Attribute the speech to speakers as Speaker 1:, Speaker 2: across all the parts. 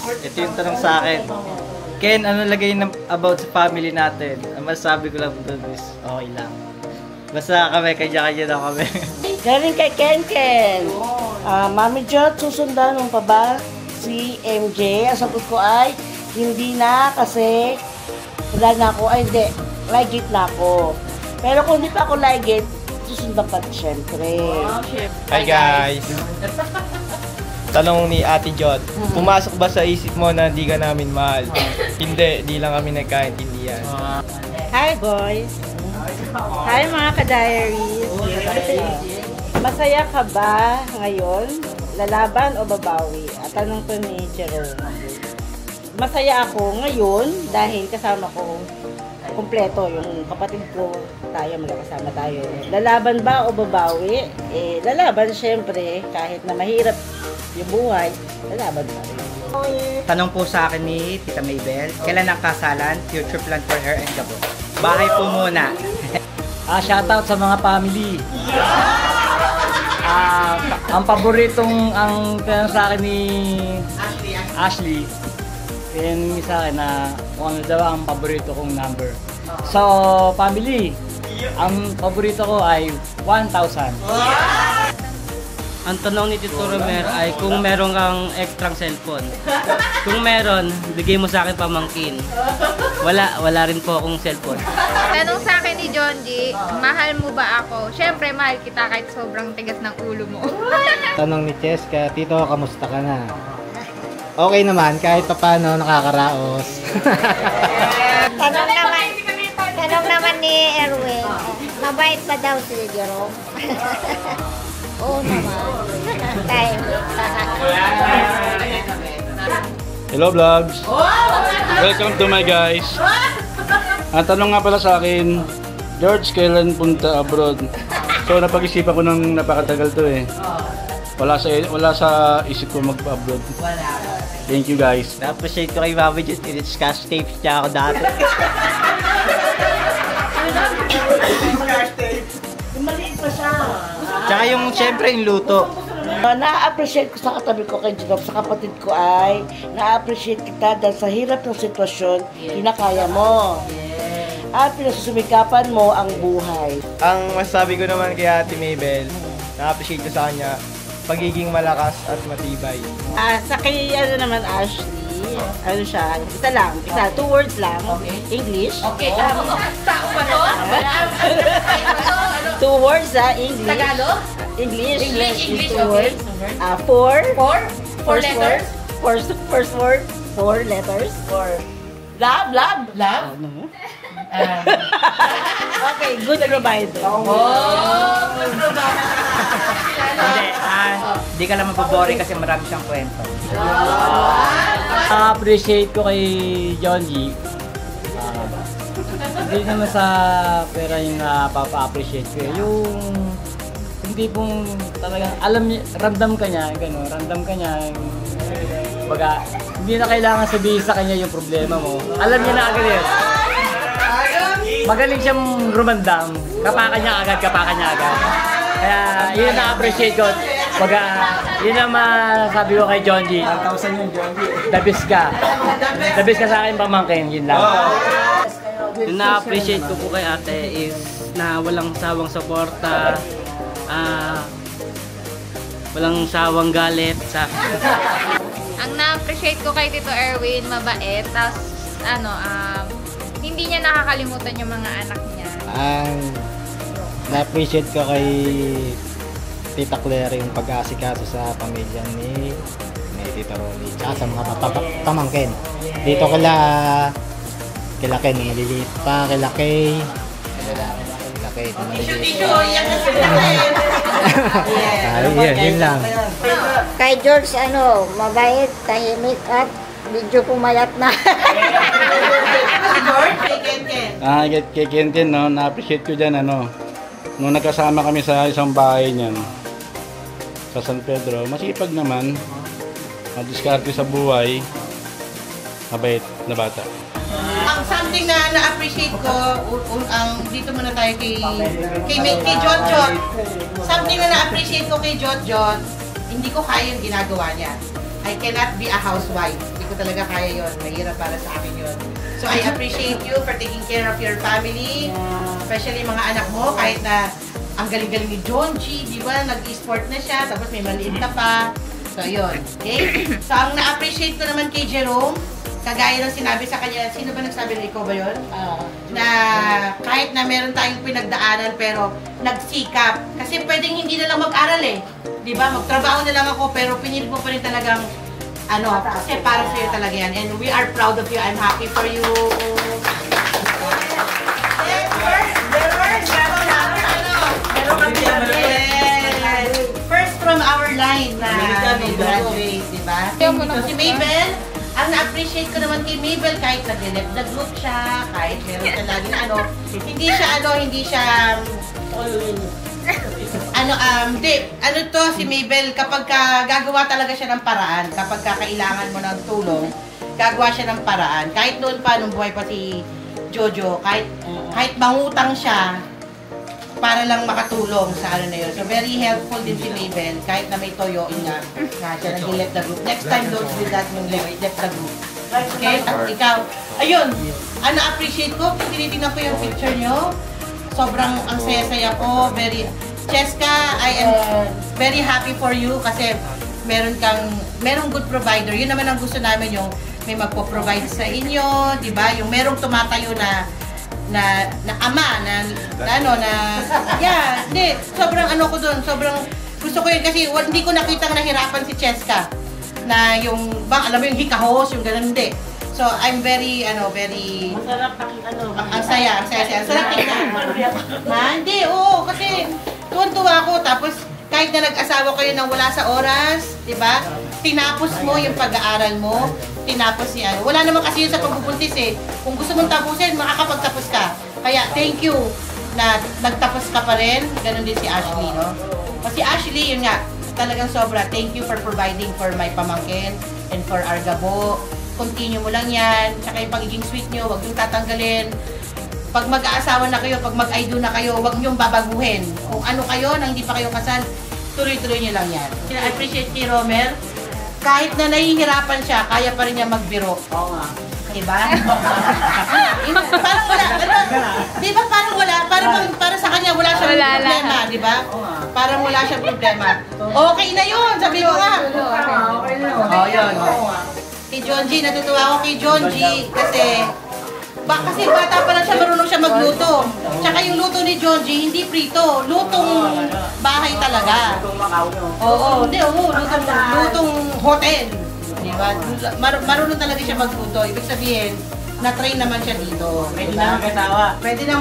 Speaker 1: Ito yung tanong sa akin. Ken, ano lagay ng about sa family natin? Ang masasabi ko lang doon is okay lang. Basta kami, kanya-kanya na kami.
Speaker 2: Galing kay Ken. Mami Jot, susundan mo pa ba si MJ? Ang sagot ko ay, hindi na kasi wala na ako. Ay, hindi. Ligit na ako. Pero kung hindi pa ako ligit, susundan pa siyempre.
Speaker 3: Hi guys! Tanong ni Ate Jot, pumasok ba sa isip mo na hindi ka namin mahal? Hindi, di lang kami nagkaintindihan.
Speaker 4: Hi boys! Hi mga ka-diaries! Masaya ka ba ngayon? Lalaban o babawi? At tanong to ni Jerome. Masaya ako ngayon dahil kasama ko kompleto yung kapatid ko, tayo magkakasama tayo. Lalaban ba o babawi? Lalaban syempre, kahit na mahirap yung buhay, lalaban pa rin.
Speaker 1: Tanong po sa akin ni Tita Maybel, kailan ang kasalan? Future plan for her and Gabo. Bahay po muna. Shoutout sa mga family. Ang paboritong ang tanong sa akin ni Ashley. Yan sa akin na kung ano daw ang paborito kong number. So, family, ang paborito ko ay 1,000.
Speaker 5: Ang tanong ni Tito Romer ay kung meron kang extra cellphone. Kung meron, bigay mo sa akin pamangkin. Wala rin po akong cellphone.
Speaker 6: Tanong sa akin ni John G, mahal mo ba ako? Siyempre, mahal kita kahit sobrang tigas ng ulo mo.
Speaker 7: Tanong ni Cheska, Tito, kamusta ka na? Okay naman, kahit pa paano nakakaraos.
Speaker 8: Tanong naman ni Erwin, mabait pa daw si Jerome. Oo naman. Tayo.
Speaker 9: Hello vlogs! Welcome to my guys! Ang tanong nga pala sa akin, George, kailan punta abroad? So napag-isipan ko ng napakatagal to eh. Wala sa isip ko magpa-abroad. Thank you guys.
Speaker 1: Na-appreciate ko kay Mami Jut, in-scotch tapes niya ako dati.
Speaker 2: Maliit pa siya.
Speaker 1: Tsaka yung syempre yung luto.
Speaker 2: Na-appreciate ko sa katabi ko kay Jerome, sa kapatid ko ay na-appreciate kita dahil sa hirap ng sitwasyon, kinakaya mo. At pinasusumikapan mo ang buhay.
Speaker 3: Ang masasabi ko naman kay Ate Maybel, na-appreciate ko sa kanya, pagiging malakas at matibay.
Speaker 4: Sa kay naman Ashley, ano siya, isa lang, 2 words lang. Okay. English.
Speaker 6: Okay, tao pa to?
Speaker 4: 2 words English.
Speaker 6: Tagalog?
Speaker 4: English.
Speaker 6: English,
Speaker 4: 2 words.
Speaker 6: 4 letters?
Speaker 4: First word, 4 letters. Love. Okay, good provider.
Speaker 1: Hindi ka lang mababore kasi marami siyang kwento.
Speaker 5: Appreciate ko kay John G. Hindi naman sa pera yung papa-appreciate ko. Yung hindi pong talagang alam niya, ramdam ka niya, gano'n, baga, hindi na kailangan sabihin sa kanya yung problema mo. Alam niya na agad yun. Magaling siyang rumandam. Kapakan niya agad. Kaya yun na-appreciate ko. Baga, yun ang masabi ko kay John G.
Speaker 1: 1,000 yung John G.
Speaker 5: The best ka. The best ka sa akin pamangkin, yun lang. Yung na-appreciate ko po kay ate is na walang sawang suporta, walang sawang galit sa akin.
Speaker 6: Ang na-appreciate ko kay Tito Erwin, mabait, tapos hindi niya nakakalimutan yung mga anak niya.
Speaker 7: Na-appreciate ko kay Tita Claire yung pag-aasikaso sa pamilya ni Tita Rolly. Tsaka sa mga pamangkin. Dito kila Ken, maliliit pa, kila Kay. Yun lang.
Speaker 8: Kay George, mabait, tahimik at medyo pumayat na.
Speaker 9: Kay Ken, no, na-appreciate ko dyan, nung nagkasama kami sa isang bahay niyan, sa San Pedro, masipag naman, madiskarte sa buhay, mabait na bata.
Speaker 10: Ang something na na-appreciate ko, dito muna tayo kay Jot. Something na na-appreciate ko kay Jot, hindi ko kaya yung ginagawa niya. I cannot be a housewife. Hindi ko talaga kaya yon. Mahirap para sa akin yon. So I appreciate you for taking care of your family. Especially mga anak mo, kahit na ang galing-galing ni John G, di ba? Nag-e-sport na siya, tapos may maliit na pa. So, yun. Okay? So, ang na-appreciate ko naman kay Jerome, kagaya ng sinabi sa kanya, sino ba nagsabi na ikaw ba yun? Na kahit na meron tayong pinagdaanan, pero nagsikap. Kasi pwedeng hindi na lang mag-aral eh. Di ba? Magtrabaho na lang ako, pero pinili mo pa rin talagang kasi para sa'yo talaga yan. And we are proud of you. I'm happy for you. First from our line na graduate, di ba? So, si Mabel, ang na-appreciate ko naman kay Mabel, kahit nag-left the group siya, kahit meron siya laging hindi siya, si Mabel, kapag gagawa talaga siya ng paraan, kapag kailangan mo ng tulong, gagawa siya ng paraan. Kahit noon pa, nung buhay pa si Jojo, kahit mangutang siya, para lang makatulong sa ano na yun. So, very helpful din si Mabel, kahit na may toyo, nga siya nag-left the group. Next time, don't do that yung left the group. Okay? At ikaw, ayun, na-appreciate ko, tinitingnan ko yung picture nyo. Sobrang ang saya-saya ko, Cheska, I am very happy for you kasi merong good provider. Yun naman ang gusto namin, yung may magpo-provide sa inyo, di ba? Yung merong tumatayo na ama, sobrang ko doon, sobrang gusto ko yun kasi hindi ko nakitang nahirapan si Cheska na yung, alam mo yung hikahos, yung ganun, hindi. So, I'm very,
Speaker 2: Masarap
Speaker 10: ang saya. Sarap tingnan. Hindi, oo, kasi tuwan-tuwa ako, tapos kahit na nag-asawa kayo nang wala sa oras, di ba? Tinapos mo yung pag-aaral mo, tinapos niya. Wala naman kasi yun sa pagbubuntis eh. Kung gusto mong tapusin, makakapagtapos ka. Kaya thank you na nagtapos ka pa rin. Ganon din si Ashley, no? Kasi Ashley, yun nga, talagang sobra. Thank you for providing for my pamangkin and for our gabo. Continue mo lang yan. Tsaka yung pagiging sweet nyo, huwag yung tatanggalin. Pag mag-aasawa na kayo, pag mag-I do na kayo, huwag nyong babaguhin. Kung ano kayo, nang hindi pa kayo kasal, tuloy-tuloy nyo lang yan. I appreciate kay Romer. Kahit na nahihirapan siya, kaya pa rin niya magbiro. Oo nga. Diba? Parang wala. Diba parang wala? Para sa kanya wala siyang problema, diba? Parang wala siyang problema. Okay na yun, sabi mo nga. Okay na yun. Oh, yun. Kay John G, natutuwa ako kay John G kasi bata pa lang siya, marunong siya magluto. Tsaka yung luto ni John G, hindi prito. Lutong bahay talaga. Oo, lutong hotel. Diba? Marunong talaga siya magluto. Ibig sabihin, na-train naman siya dito. Pwede na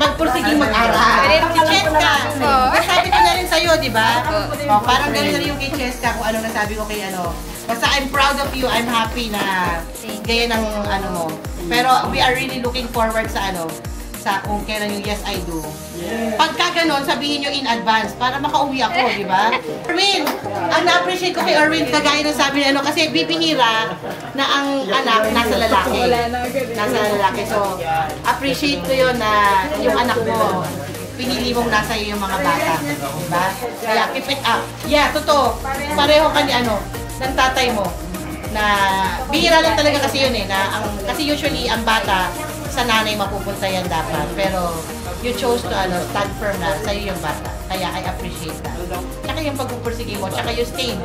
Speaker 10: magpursiging mag-aral. Si Cheska, sabi ko na rin sa'yo, diba? Parang gano'n na rin yung kay Cheska kung ano nasabi ko kay ano. Basta I'm proud of you, I'm happy na gaya ng ano mo. Pero we are really looking forward sa kung kailan yung Yes I Do. Pagka ganon, sabihin nyo in advance para makauwi ako, di ba? Erwin, ang na-appreciate ko kay Erwin, kagaya ng sabi na kasi bibihira na ang anak nasa lalaki. Nasa lalaki. So, appreciate ko yun na yung anak mo, pinili mong nasa iyo yung mga bata. Diba? Kaya keep it up. Yeah, totoo. Pareho ka ni ng tatay mo. Na bihira lang talaga kasi yun kasi usually ang bata sa nanay mapupunta yan dapat. Pero you chose to stand firm na sa'yo yung bata. Kaya I appreciate that. Tsaka yung pagpupursige mo, tsaka you stay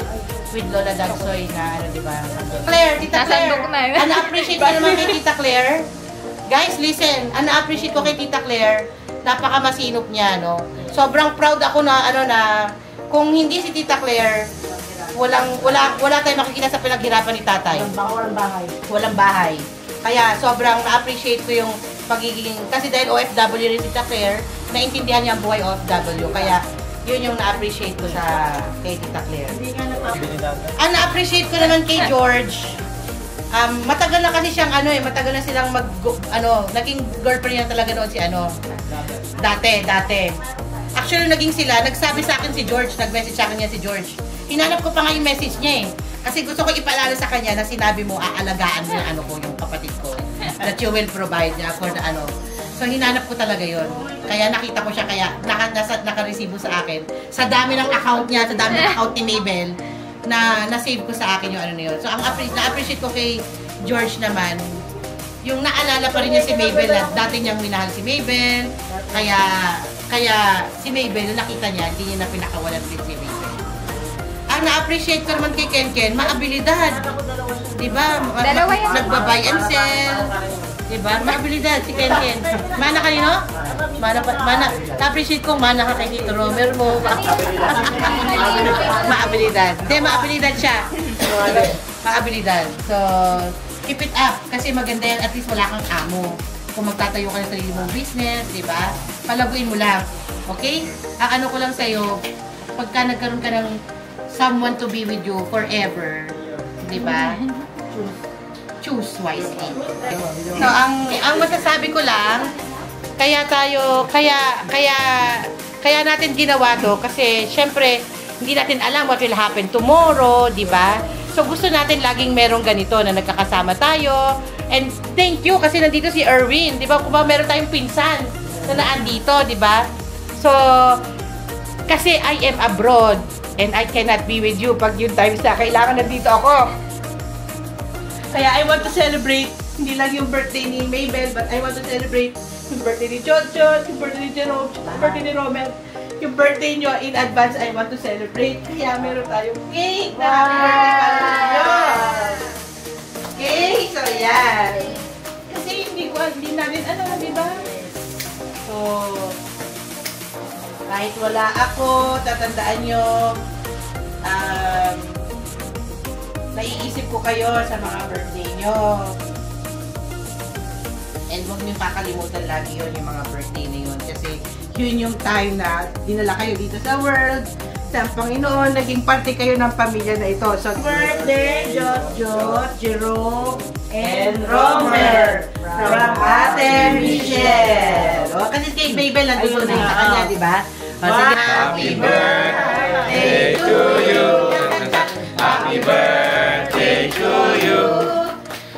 Speaker 10: with Lola Dagsoy na diba? Claire, Tita Claire. Na-appreciate ko naman kay Tita Claire. Guys, listen. Na-appreciate ko kay Tita Claire. Napaka-masinop niya, no? Sobrang proud ako na kung hindi si Tita Claire, wala tayong makikita sa pinaghirapan ni tatay. Walang bahay. Kaya sobrang na-appreciate ko yung pagiging, kasi dahil OFW rin si Tita Claire, naintindihan niya ang buhay OFW. Kaya yun yung na-appreciate ko kay Tita Claire. Ang na-appreciate ko naman kay George, matagal na kasi siyang matagal na silang naging girlfriend niya talaga noon si dati. Actually, nagsabi sa akin si George, nag-message sa akin niya si George. Hinanap ko pa nga yung message niya Kasi gusto ko ipaalala sa kanya na sinabi mo, aalagaan mo yung kapatid ko. That you will provide niya for the So, hinanap ko talaga yon. Kaya nakita ko siya, kaya nakaresibo sa akin. Sa dami ng account niya, sa dami ng account ni Mabel, na-save ko sa akin yung ano na yun. So, na-appreciate ko kay George naman, yung naalala pa rin niya si Mabel na dati niyang minahal si Mabel. Kaya si Mabel, nung nakita niya, hindi niya na pinakawalan din si Mabel. Ang na-appreciate ko naman kay Ken, maabilidad. Diba?
Speaker 6: Dalawa yan.
Speaker 10: Nagba-buy and sell. Diba? Maabilidad si Ken. Mana kanino? Mana. Na-appreciate ko, mana ka kay Tito Romer mo. Maabilidad. Hindi, maabilidad siya. Maabilidad. So, keep it up. Kasi maganda yan, at least wala kang amo. Kung magtatayo ka ng sarili mong business, di ba? Palaguin mo lang. Okay? Ang ano ko lang sa'yo, pagka nagkaroon ka ng someone to be with you forever, di ba? Choose wisely. So, ang masasabi ko lang, kaya natin ginawa to kasi syempre, hindi natin alam what will happen tomorrow, di ba? So, gusto natin laging merong ganito na nagkakasama tayo. And thank you kasi nandito si Erwin. Di ba? Kung ba meron tayong pinsan na naandito, di ba? So, kasi I am abroad and I cannot be with you pag yung times na kailangan nandito ako. Kaya I want to celebrate hindi lang yung birthday ni Mabel, but I want to celebrate yung birthday ni Jojo, yung birthday ni Jerome, yung birthday ni Romel. Yung birthday nyo in advance, I want to celebrate. Kaya meron tayong cake na happy birthday para sa inyo. Okay, so yan. Kasi hindi natin di ba? So, kahit wala ako, tatandaan nyo, naiisip ko kayo sa mga birthday nyo. And huwag nyo kakalimutan lagi yun, yung mga birthday na yun. Kasi yun yung time na dinala kayo dito sa world, sa Panginoon, naging parte kayo ng pamilya na ito. So, birthday, Jojo, Jerome, and Romer from Ate Michelle. O, kasi kay Mabel, nandito na yung sa kanya, di ba? Happy birthday to you. Happy birthday to you.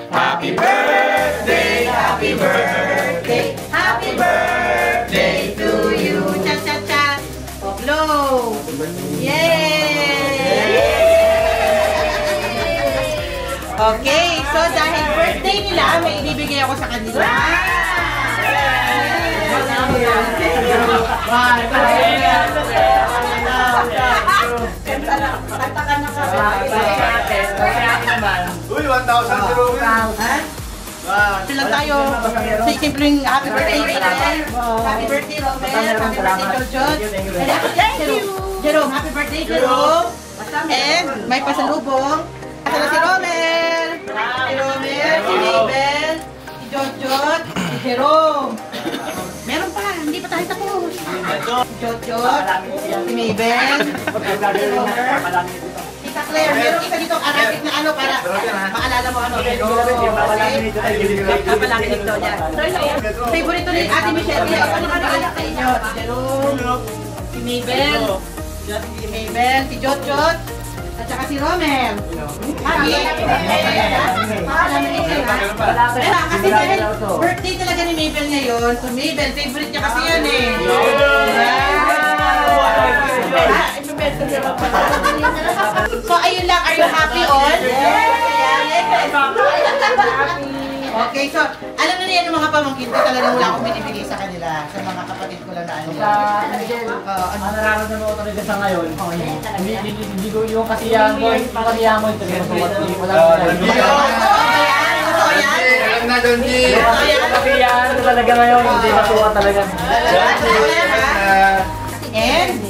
Speaker 10: Happy birthday, happy birthday, happy birthday to you. Cha-cha-cha. Blow. Yay! Okay, so dahil birthday nila, may ibibigay ako sa kanila.
Speaker 3: Uy, 1,000 si Ruben.
Speaker 10: Lang tayo. So, simpleng happy birthday, Romel. Happy birthday, Romel. Happy birthday, Jojo. And happy birthday, Jerome. Happy birthday, Jerome. And may pasalubong. Asa na si Romel. Si Romel, si Mabel, si Jojo, si Jerome. Meron pa, hindi pa tayo tapos. Si Jojo, si Mabel, si Romer. Claire, meron isa dito Arabic na ano para maalala mo ano. Kapalangin dito niya. Favorito ni Ate Michelle. Kaya ako naman naalala sa inyo. Si Jerome, si Mabel, si Jotjot, at saka si Romel. Happy? Kasi dahil birthday talaga ni Mabel ngayon. So Mabel, favorite niya kasi yan eh. So, ayun lang. Are you happy all? Yes! Okay, so, alam na niya yung mga pamangkin ko. Talagang wala akong binibigay sa kanila. Sa mga kapatid ko lang na ano.
Speaker 1: Ang nararamdaman ko talaga sa ngayon, hindi ko yung kasiyahan ko, yung kasiyahan ko, kasiyahan ko talaga ngayon, hindi natuwa talaga.
Speaker 10: And,